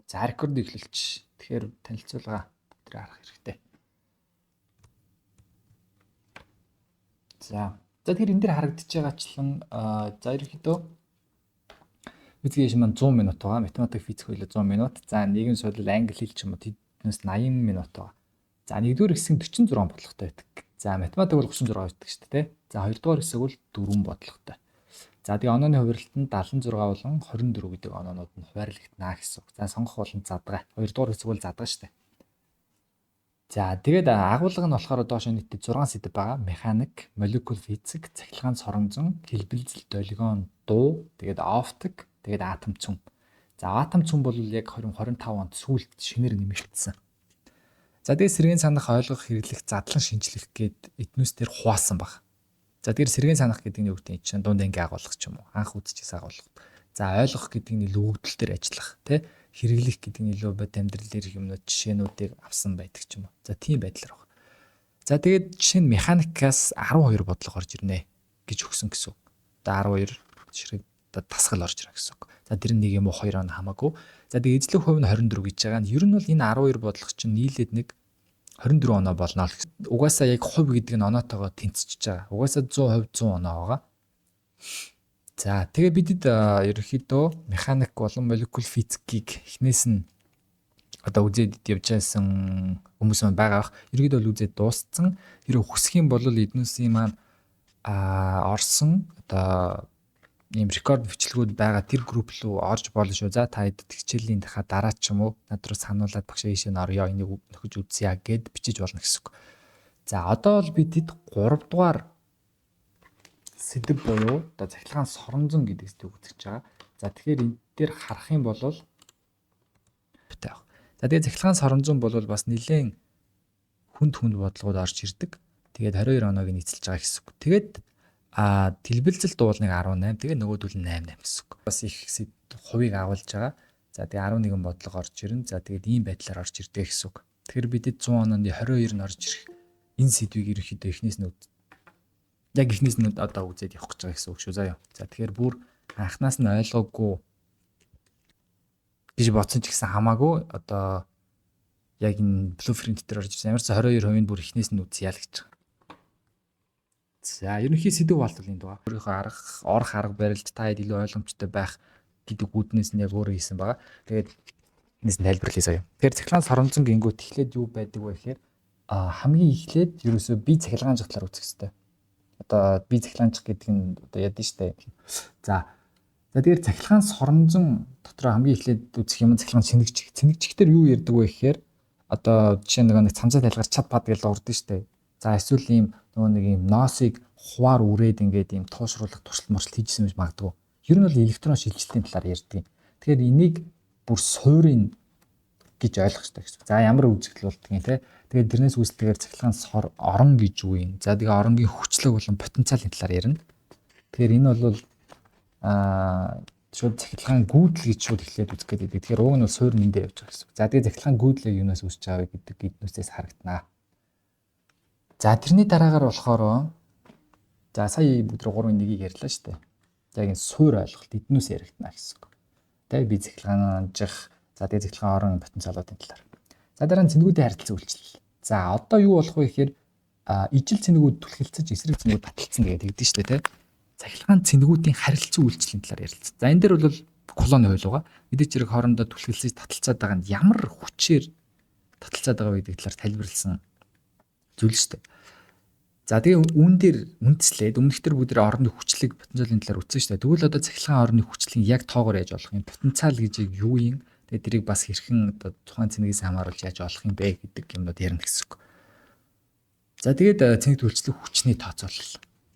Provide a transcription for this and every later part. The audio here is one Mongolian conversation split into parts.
За рекорд эхлэлч. Тэгэхээр танилцуулга дээр харах хэрэгтэй. За тэгэхээр энэ дээр харагдаж байгаачлан за ерөнхийдөө физик маань 100 минут байгаа. Математик, физик хоёулаа 100 минут. За нийгэм судлал, англи хэл ч юм уу тэднээс 80 минут байгаа. За нэгдүгээр хэсэг 46 бодлоготой байдаг. За математик бол 36 байдаг шүү дээ. За хоёрдугаар хэсэг бол 4 бодлоготой. За тэгээ онооны хувирлалтанд 76 болон 24 гэдэг оноонууд нь хуваарлагдана гэсэн үг. За сонгох болон задгаа. Хоёрдугаар хэсэг бол задгаа шүү дээ. За тэгээд агуулга нь болохоор доош нийтдээ 6 сэдэв байгаа. Механик, молекул физик, цахилгаан соронзон, хэлбэлзэл, долгион, дуу, тэгээд оптик, тэгээд атом цөм. За атом цөм бол яг 2025 онд сүүлд шинээр нэмэгдсэн. За тэгээд сэргийн санах, ойлгох, хэрэглэх, задлан шинжлэх гээд этнүүс дээр хуваасан баг. За тэгээд сэргийн санах гэдэг нь юу гэдэг чинь дунд анги агуулга ч юм уу, анх үзчихсэн агуулга. За ойлгох гэдэг нь илүү өгдөл төр ажиллах, тэ хэрэглэх гэдэг нь илүү бод амьдрал дээрх юмнууд жишээнүүдийг авсан байдаг ч юм уу. За тийм байдлаар баг. За тэгээд жишээ нь механикаас 12 бодлого орж ирнэ гэж өгсөн гэсэн үг. Одоо 12 ширхэг тасгал орж ирнэ гэсэн үг. За тэр нэг юм уу 2 он хамаагүй. За тэгээд эзлэх хувь нь 24 гэж байгаа нь ер нь бол энэ 12 бодлого чинь нийлээд нэг 24 оноо болно л гэсэн. Угаасаа яг хувь гэдэг нь оноотойгоо тэнцэж байгаа. Угаасаа 100% 100 оноо байгаа. За тэгээ бидэд ерөнхийдөө механик болон молекул физикийг эхнээс нь одоо үзээд явж байсан хүмүүс байгаа. Ерөнхийдөө бол үзээд дууссан. Тэр хүсэх юм бол эднүсийн маань орсон одоо ийм рекорд бичлэгүүд байгаа тэр групп руу орж болно шүү. За та хэд хичээлийн дахиад дараа ч юм уу над руу сануулад багшаа ийшээ орё энийг нөхөж үзье гэд бичиж болно гэсэн үг. За одоо бол бидэд 3 дугаар сэдэв буюу одоо цахилгаан соронзон гэдэг сэдвийг үзэж байгаа. За тэгэхээр энэ дээр харах юм бол за тэгээд цахилгаан соронзон бол бас нэлээд хүнд бодлогод орж ирдэг. Тэгээд 22 оноог нь эзэлж байгаа гэсэн үг. Тэгээд дэлбэлзэл дуулныг 18, тэгээ нөгөөдөл нь 88 гэсэн үг. Бас их хувийг агуулж байгаа. За тэгээ 11 бодлого орж ирнэ. За тэгээд ийм байдлаар орж ирдэг гэсэн үг. Тэгэхээр бидэд 100 онооны 22 нь орж ирэх энэ сэдвийг ерөнхийдөө эхнээс нь яг эхнээс нь одоо үзээд явах гэж байгаа гэсэн үг шүү заяа. За тэгэхээр бүр анхнаас нь ойлгоогүй гэж бодсон ч гэсэн хамаагүй одоо яг энэ blueprint дээр орж ирсэн ямар ч 22% бүр эхнээс нь үзье л гэж байгаа. За ерөнхий сэдв болтол энэ даа. Өөрийнхөө орох арга барилд та хэд илүү ойлгомжтой байх гэдэг үүднээс нь яг өөрөө хийсэн байгаа. Тэгээд энэс нь тайлбарлая сая. Тэгэхээр цахилгаан соронзон гингүүт эхлээд юу байдаг вэ гэхээр хамгийн эхлээд ерөөсөө бие цахилгаанч талаар үзэх хэрэгтэй. Одоо бие цахилгаанч гэдэг нь одоо яд нь штэ. За тэгээд цахилгаан соронзон дотор хамгийн эхлээд үзэх юм цахилгаан цэнэгч. Цэнэгчгээр юу ярьдаг вэ гэхээр одоо жишээ нэг цамцаа тайлгаар чад пад гэж урд нь штэ. За эсвэл ийм нөгөө нэг ийм ноосыг хуваар үрээд ингээд ийм туушруулах туршилт моршилт хийжсэн байж магадгүй. Ер нь бол электрон шилжилтийн талаар ярьдаг. Тэгэхээр энийг бүр суурийн гэж ойлгох хэрэгтэй гэсэн. За ямар үзэгдэл болдгийг те. Тэгээд тэрнээс үүсэлтэйгээр цахилгаан орон гэж юу юм. За тэгээ оронгийн хүчлэг болон потенциалын талаар ярина. Тэгэхээр энэ бол шууд цахилгаан гүйдэл гэж шууд эхлээд үзэх гэдэг. Тэгэхээр уг нь бол суурь нэндээ явж байгаа гэсэн. За тэгээ цахилгаан гүйдлээ юунаас үүсч байгаа гэдэг эднүсээс харагдана. За тэрний дараагаар болохоор за сая бүгд 3-1-ийг ярьлаа шүү дээ. За энэ суурь ойлголт эднүс яригдана гэсэн үг. Тэгээ бие цахилгаанжих, за тэгээ цахилгаан орон потенциалуудын талаар. За дараа нь цэнгүүдийн харилцан үйлчлэл. За одоо юу болох вэ гэхээр ижил цэнгүүд түлхэлцэж эсрэг цэнгүүд баталцсан гэдэг тэгдэж шүү дээ, тэ. Цахилгаан цэнгүүдийн харилцан үйлчлэлийн талаар ярилцсан. За энэ дээр бол колоны хууль байгаа. Мэдээж хэрэг хоорондоо түлхэлцэж таталцаад байгаа нь ямар хүчээр таталцаад байгаа вэ гэдэг талаар тайлбарлсан зүйл шүү дээ. За тэгээ үүн дээр үндэслээд өмнөхдөр бүгд орны хүчлэг потенциалын талаар үзсэн шүү дээ. Тэгвэл одоо цахилгаан орны хүчлэгийг яг тоогоор яаж олох юм? Потенциал гэж юу юм? Тэгээ тэрийг бас хэрхэн одоо тухайн цэнэгээс хамааруулж яаж олох юм бэ гэдэг юмнууд ярина гэсэн үг. За тэгээд цэнэг үйлчлэх хүчний тооцоолол.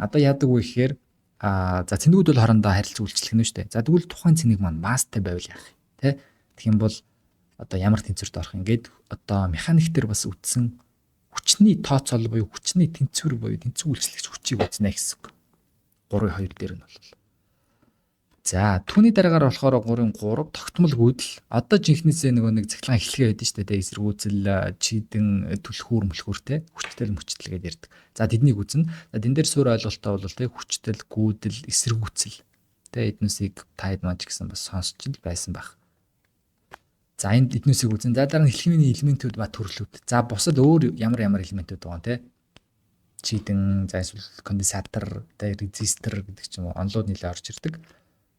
Одоо яадаг вэ гэхээр за цэнэгүүд бол хоорондоо харилцан үйлчлэх нь шүү дээ. За тэгвэл тухайн цэнэг маань масстай байвал яах юм? Тэ? Тэгэх юм бол одоо ямар тэнцвэрт орох юм? Ингээд одоо механик дээр бас үтсэн хүчний тооцоолол буюу хүчний тэнцвэр буюу тэнцвэр үйлчлэгч хүчийг үзнэ гэсэн үг. 3-2 дээр нь бол. За түүний дараагаар болохоор 3-3 тогтмол гүйдэл. Одоо жинхнээсээ нэг цахилгаан эхлэгээ байдаг шүү дээ. Эсэргүүцэл, чийдэн, түлхүүр, мөлхүүртэй хүчтэл мөчтөл гэдээ ярьдаг. За тэднийг үзнэ. За тэн дээр суурь ойлголтоо бол тэ хүчтэл, гүйдэл, эсэргүүцэл тэ эднүсийг таад маач гэсэн бас сонсч байсан байх. За энд эднүсийг үзэн. За дараа нь хэлхиймийн элементүүд ба төрлүүд. За бусад өөр ямар элементүүд байгаа те. Чийдэн за эсвэл конденсатор, резистор гэдэг ч юм уу онлууд нэлээ орж ирдэг.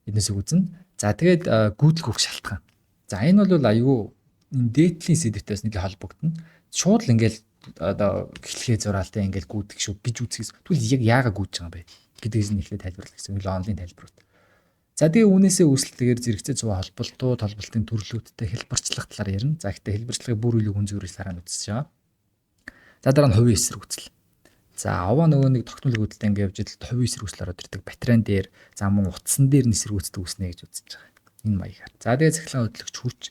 Эднүсийг үзэн. За тэгээд гүйдэл гүөх шалтгаан. За энэ бол аюу энэ дээдлийн сэдвтээс нэлээ холбогдно. Шууд л ингээл одоо эхлэхээ зураалтай ингээл гүйдэг шүү гэж үзэхээс тэгвэл яг яагаад гүйж байгаа юм бэ гэдгийг нэхлээ тайлбарлах гэсэн нэлээ онлын тайлбарууд. За тэгээ үүнээсээ үүсэлтэйгээр зэрэгцээ зүйн холболтын төрлүүдтэй хэлбэрчлэх талаар ярина. За гэхдээ хэлбэрчлэгийг бүр илүү хүн зүрээс дараа нь үзсэн шээ. За дараа нь хувийн эсрэг үзэл. За аваа нөгөө нэг тогтмол хөдөлтөд ингээд явж идэл хувийн эсрэг үзэл ороод ирдэг. Батарейн дээр за мөн утсан дээр нь эсрэг үздэг үснэ гэж үзэж байгаа. Энэ маягаар. За тэгээ цахилгаан хөдлөгч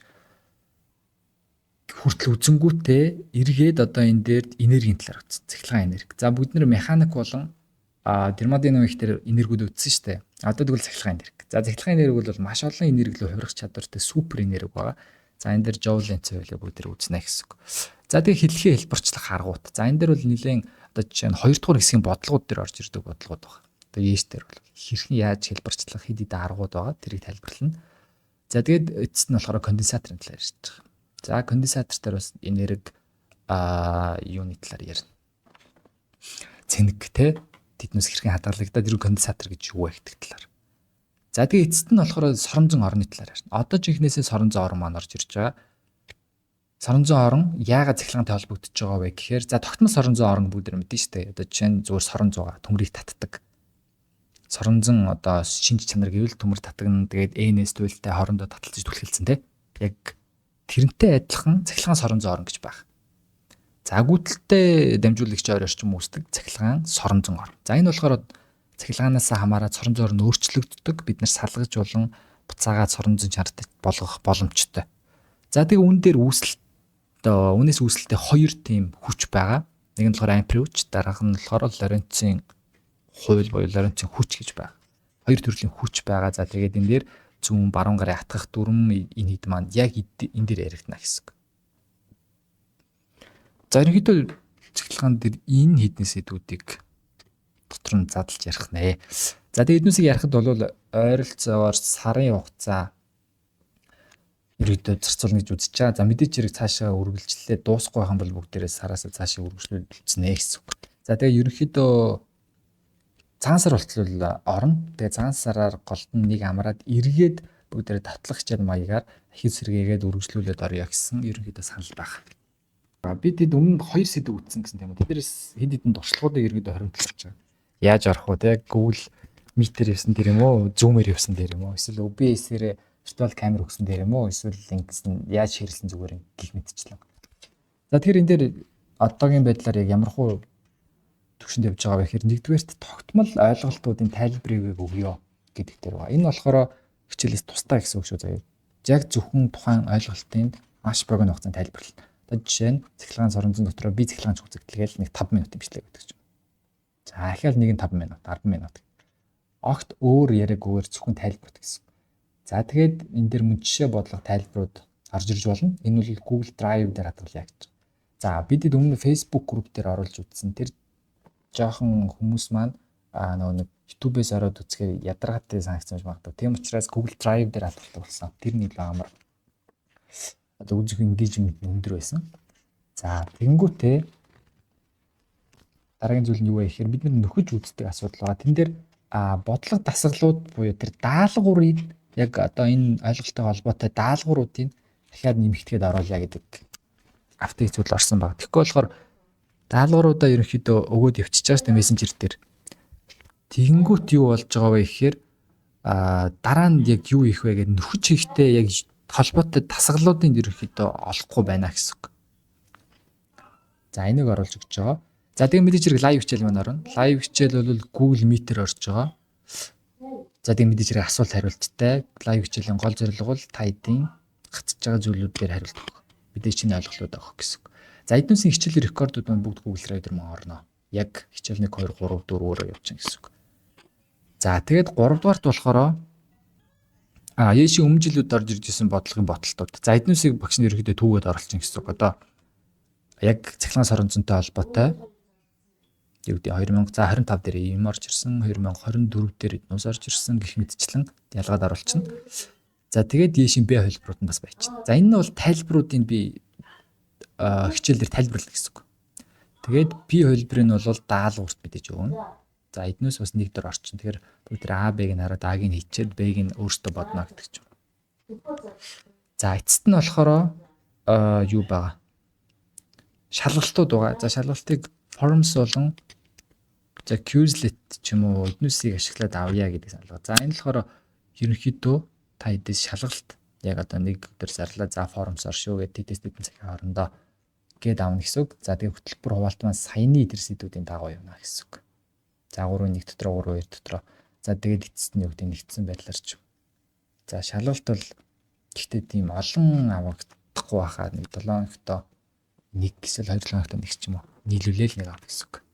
хүртэл үзэнгүүтээ эргээд одоо энэ дээр энергийн талаар үзсэн. Цахилгаан энерги. За бид нэр механик болон термодинамик дээр энергиуд үзсэн шүү дээ. Одоо тэгвэл цахилгаан энерги. За цахилгаан энерги бол маш олон энерги рүү хувирах чадвартай супер энерги байгаа. За энэ дээр joule-ийн цэвэрлэг бүгд дээр үзнэ гэсэн үг. За тэгээ хэлхээ хэлбэрчлэх аргууд. За энэ дээр бол нэлээд одоо жишээ нь 2 дугаар хэсгийн бодлогууд дээр орж ирдэг бодлогууд байна. Одоо ээш дээр бол хэрхэн яаж хэлбэрчлэх хэд хэдэн аргууд байгаа тэрийг тайлбарлана. За тэгээд эцэст нь болохоор конденсаторын талаар ярьж байгаа. За конденсатор дээр бас энерги юуны талаар ярина. Цэнэг те тэднээс хэрхэн хадгалагдаад ирэх конденсатор гэж юу вэ гэдэг талаар. За тэгээ эцэст нь болохоор соронзон орны талаар ярина. Одоо жинхнээсээ соронзон орн маань орж ирж байгаа. Соронзон орн яагаад цахилгаантай холбогдож байгаа вэ гэхээр за тогтмол соронзон орн бүгд мэдэн шүү дээ. Одоо жишээ нь зүгээр соронзон төмрийг татдаг. Соронзон одоо шинж чанар гэвэл төмөр татгана. Тэгээд N-с туйлтай хоорондоо таталцаж түлхэлцэн те. Яг тэрнтэй адилхан цахилгаан соронзон орн гэж байна. За гүйдэлтэй дамжуулагч ойр орчим үүсдэг цахилгаан соронзон орн. За энэ болохоор цахилгаанаас хамаараад соронзон орн өөрчлөгддөг. Бид нар салгаж болон буцаагаад соронзон чанартай болгох боломжтой. За тэгээ үүн дээр үүнээс үүсэлтэй хоёр тийм хүч байгаа. Нэг нь болохоор ампер хүч, дараах нь болохоор Лоренцийн хууль буюу Лоренцийн хүч гэж байна. Хоёр төрлийн хүч байгаа. За тэгээд энэ дээр зүүн баруун гарын атгах дүрм энэ хэд маань яг энэ дээр яригдана гэсэн. За ерөнхийдөө цахилгаан дээр энэ хэдэн сэдвүүдийг дотор нь задлж ярих нэ. За тэгээд эднүсийг ярихад бол ойролцоогоор сарын хугацаа ерөөдөө зарцуулна гэж үзэж байгаа. За мэдээч хэрэг цаашаа үргэлжлэлээ дуусахгүй байх юм бол бүгдээрээ сараас цаашаа үргэлжлүүлснэ гэсэн үг. За тэгээ ерөнхийдөө цагаан сар болтол орно. Тэгээ цагаан сараар голд нь нэг амраад эргээд бүгдээрээ татлах хичээл маягаар ахиц сэргээгээд үргэлжлүүлээд орё гэсэн ерөнхийдөө санал байна. Бид өмнө 2 сэдв үтсэн гэсэн тийм үү. Тэднээс хэд хэдэн туршлагуудыг ерөнхийдөө хоримтлуулж байгаа. Яаж орох вэ те? Google Meet-ээр явсан дээр юм уу? Zoom-ээр явсан дээр юм уу? Эсвэл OBS-ээр виртуал камер өгсөн дээр юм уу? Эсвэл линкс нь яаж ширэлсэн зүгээр гих мэдчихлээ. За тэгэхээр энэ дээр одоогийн байдлаар яг ямар хуу төвшөнд явж байгаа вэ гэхээр нэгдүгээрт тогтмол ойлголтуудын тайлбарыг өгье гэдэг дээр байгаа. Энэ болохоор хичээлээс тусдаа гэсэн үг шүү заяа. Яг зөвхөн тухайн ойлголтын маш богино хугацаанд тайлбарлана. Одоо жишээ нь цахилгаан соронзон дотроо би цахилгаанч үзэгдэлгээл нэг 5 минутын бичлэг гэдэг чинь. За ахаал нэг нь 5 минут, 10 минут. Огт өөр яриаггүйгээр зөвхөн тайлбарт гэсэн. За тэгээд энэ дээр мөн жишээ бодлого тайлбарууд гарч ирж болно. Энэ бол Google Drive дээр хадгалъя гэж. За бид өмнө Facebook group дээр оруулж үзсэн. Тэр жоохон хүмүүс маань нөгөө нэг YouTube-ээс ороод үзэхээр ядаргаатай санагдсан гэж магадгүй. Тийм учраас Google Drive дээр хадгалдаг болсон. Тэр нэг амар одоо үзэх engagement өндөр байсан. За тэгэнгүүтээ дараагийн зүйл нь юу вэ гэхээр бид нөхөж үздэг асуудал байгаа. Тэн дээр бодлого дасгалууд буюу тэр даалгаврыг яг одоо энэ ойлголттой холбоотой даалгавруудыг дахиад нэмэгдэхэд оруулъя гэдэг автыг зүйл орсон баг. Тэгэхгүй болохоор даалгавруудаа ерөнхийдөө өгөөд явчихж байгаа шүү дээ мессенжер дээр. Тэгэнгүүт юу болж байгаа вэ гэхээр дараа нь яг юу их вэ гэдэг нөхөж хийхдээ яг холбоотой дасгалуудыг ерөнхийдөө олохгүй байна гэсэн үг. За энийг оруулж өгч байгаа. За тэгээ мэдээж хэрэг лайв хичээл маань орно. Лайв хичээл бол Google Meet-ээр орж байгаа. За тэгээ мэдээж хэрэг асуулт хариулттай. Лайв хичээлийн гол зорилго бол та эдийн гацж байгаа зүйлүүдээр хариулт өгөх. Мэдээж чиний ойлголтууд авах гэсэн үг. За эднүсийн хичээлийн рекордууд маань бүгд Google Drive дээр маань орно. Яг хичээл 1 2 3 4 өөрөө явуулчихна гэсэн үг. За тэгээд 3 дугаарт болохоор Яши өмнө жилүүд орж ирж исэн бодлогын боталтууд. За эднүсийг багш нар ерөөдөө түүгээд оруулчихна гэсэн үг. Одоо яг цахилгаан соронзонтой холбоотой юу гэдэг 2025 дээр юм орж ирсэн, 2024 дээр эднүс орж ирсэн гэх мэтчлэн ялгаад оруулчихна. За тэгээд дээшийн B хувилбарууд нь бас байчихна. За энэ нь бол тайлбаруудыг би хичээлээр тайлбарлах гэсэн үг. Тэгээд P хувилбарыг нь бол даалгаварт мэдээж өгнө. За эднээс бас нэг дөр орчин. Тэгэхээр бүгд А, Б-г нь хараад А-г нь хийчихэд Б-г нь өөртөө бодно гэдэг ч юм. За эцэст нь болохоор юу байгаа? Шалгалтууд байгаа. За шалгалтыг forms болон за Quizlet ч юм уу эднүсийг ашиглаад авъя гэдэг саналгаа. За энэ болохоор ерөнхийдөө та эдээс шалгалт яг одоо нэг өдөр зарлаа. За forms оршуу гэдэг тест эдэн цагийн хоорондоо гээд авна гэсэн үг. За тэгээ хөтөлбөр хуваалт маань саяны эдэрсүүдийн дагуу явна гэсэн үг. За 3-1 дотроо 3-2 дотроо. За тэгээд эцэст нь юу гэдэг нэгдсэн байдлаар ч. За шалгалт бол гэхдээ тийм олон авагдахгүй байхаа нэг 7 хоногтоо нэг эсвэл 2-7 хоногтоо нэг ч юм уу нийлүүлээл нэг авах гэсэн үг.